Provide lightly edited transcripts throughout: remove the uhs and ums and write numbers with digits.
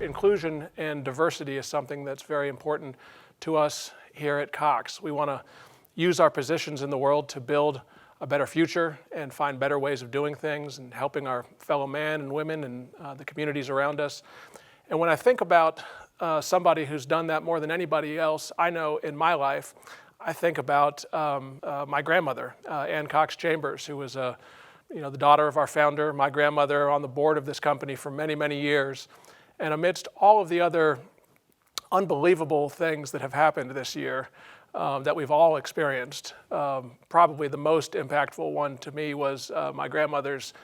Inclusion and diversity is something that's very important to us here at Cox. We want to use our positions in the world to build a better future and find better ways of doing things and helping our fellow men and women and the communities around us. And when I think about somebody who's done that more than anybody else I know in my life, I think about my grandmother, Anne Cox Chambers, who was the daughter of our founder, my grandmother on the board of this company for many, many years. And amidst all of the other unbelievable things that have happened this year that we've all experienced, probably the most impactful one to me was my grandmother's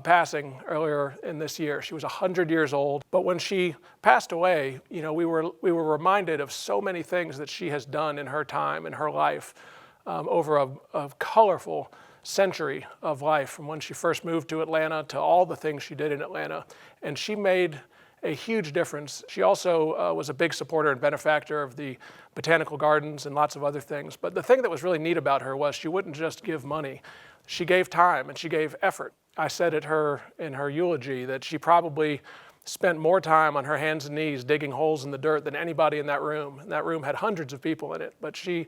passing earlier in this year. She was 100 years old, but when she passed away, we were reminded of so many things that she has done in her time, in her life, over a colorful century of life, from when she first moved to Atlanta to all the things she did in Atlanta. And she made a huge difference. She also was a big supporter and benefactor of the botanical gardens and lots of other things. But the thing that was really neat about her was she wouldn't just give money. She gave time and she gave effort. I said in her eulogy that she probably spent more time on her hands and knees digging holes in the dirt than anybody in that room. And that room had hundreds of people in it, but she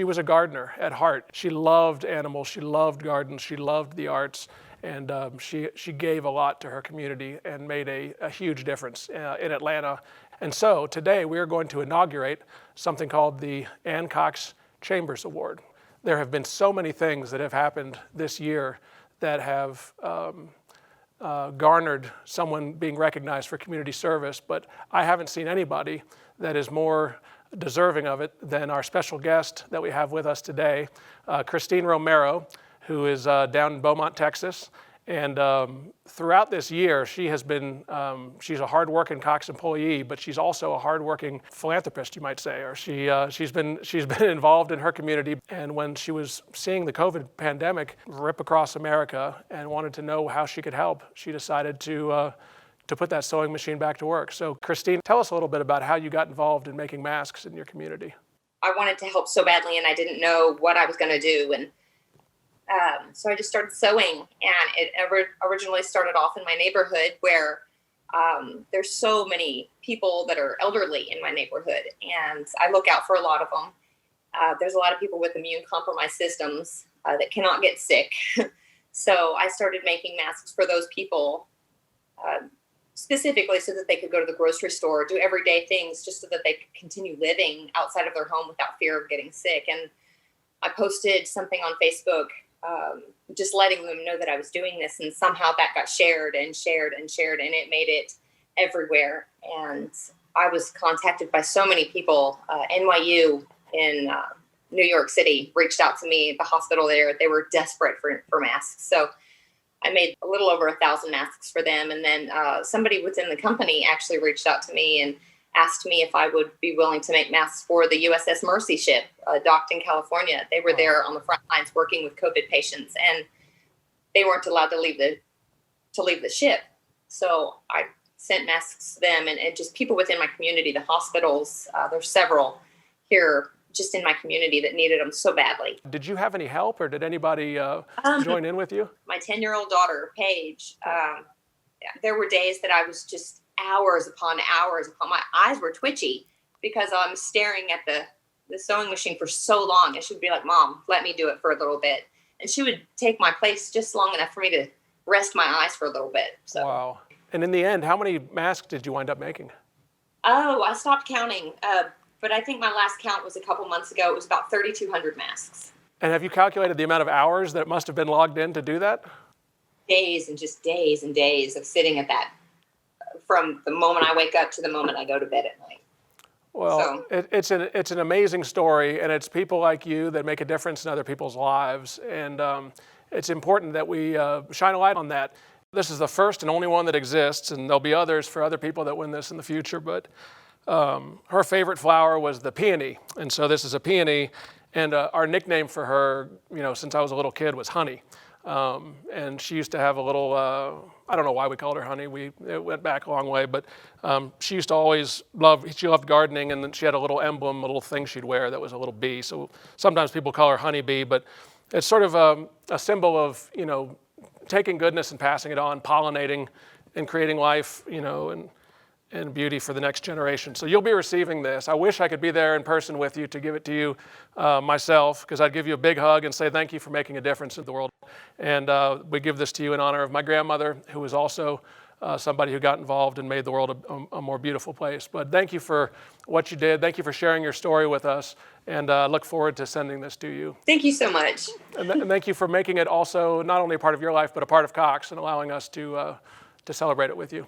was a gardener at heart. She loved animals, she loved gardens, she loved the arts, and she gave a lot to her community and made a huge difference in Atlanta. And so today we are going to inaugurate something called the Anne Cox Chambers Award. There have been so many things that have happened this year that have garnered someone being recognized for community service, but I haven't seen anybody that is more deserving of it than our special guest that we have with us today, Christine Romero, who is down in Beaumont, Texas. And throughout this year, she has been, she's a hardworking Cox employee, but she's also a hardworking philanthropist, you might say. Or she's been involved in her community. And when she was seeing the COVID pandemic rip across America and wanted to know how she could help, she decided to put that sewing machine back to work. So Christine, tell us a little bit about how you got involved in making masks in your community. I wanted to help so badly, and I didn't know what I was going to do. And so I just started sewing, and it originally started off in my neighborhood where there's so many people that are elderly in my neighborhood, and I look out for a lot of them. There's a lot of people with immune compromised systems that cannot get sick. So I started making masks for those people specifically so that they could go to the grocery store, do everyday things just so that they could continue living outside of their home without fear of getting sick. And I posted something on Facebook just letting them know that I was doing this, and somehow that got shared and shared and shared, and it made it everywhere. And I was contacted by so many people. NYU in New York City reached out to me, the hospital there. They were desperate for masks. So I made a little over 1,000 masks for them. And then somebody within the company actually reached out to me and asked me if I would be willing to make masks for the USS Mercy ship docked in California. They were there on the front lines working with COVID patients, and they weren't allowed to leave the ship. So I sent masks to them, and just people within my community, the hospitals. There's several here just in my community that needed them so badly. Did you have any help, or did anybody join in with you? My 10-year-old daughter, Paige, there were days that I was just hours upon my eyes were twitchy because I'm staring at the sewing machine for so long. And she would be like, "Mom, let me do it for a little bit." And she would take my place just long enough for me to rest my eyes for a little bit. So. Wow. And in the end, how many masks did you wind up making? Oh, I stopped counting. But I think my last count was a couple months ago. It was about 3,200 masks. And have you calculated the amount of hours that must have been logged in to do that? Days and just days and days of sitting at that from the moment I wake up to the moment I go to bed at night. Well, so. It's an amazing story, and it's people like you that make a difference in other people's lives. And it's important that we shine a light on that. This is the first and only one that exists, and there'll be others for other people that win this in the future. But her favorite flower was the peony, and so this is a peony. And our nickname for her, since I was a little kid, was Honey. And she used to have a little, I don't know why we called her Honey. It went back a long way, but she used to always she loved gardening, and then she had a little emblem, a little thing she'd wear that was a little bee. So sometimes people call her Honey Bee, but it's sort of a symbol of, taking goodness and passing it on, pollinating and creating life, and and beauty for the next generation. So you'll be receiving this. I wish I could be there in person with you to give it to you myself, because I'd give you a big hug and say thank you for making a difference in the world. And we give this to you in honor of my grandmother, who was also somebody who got involved and made the world a more beautiful place. But thank you for what you did. Thank you for sharing your story with us, and look forward to sending this to you. Thank you so much. And thank you for making it also not only a part of your life, but a part of Cox, and allowing us to celebrate it with you.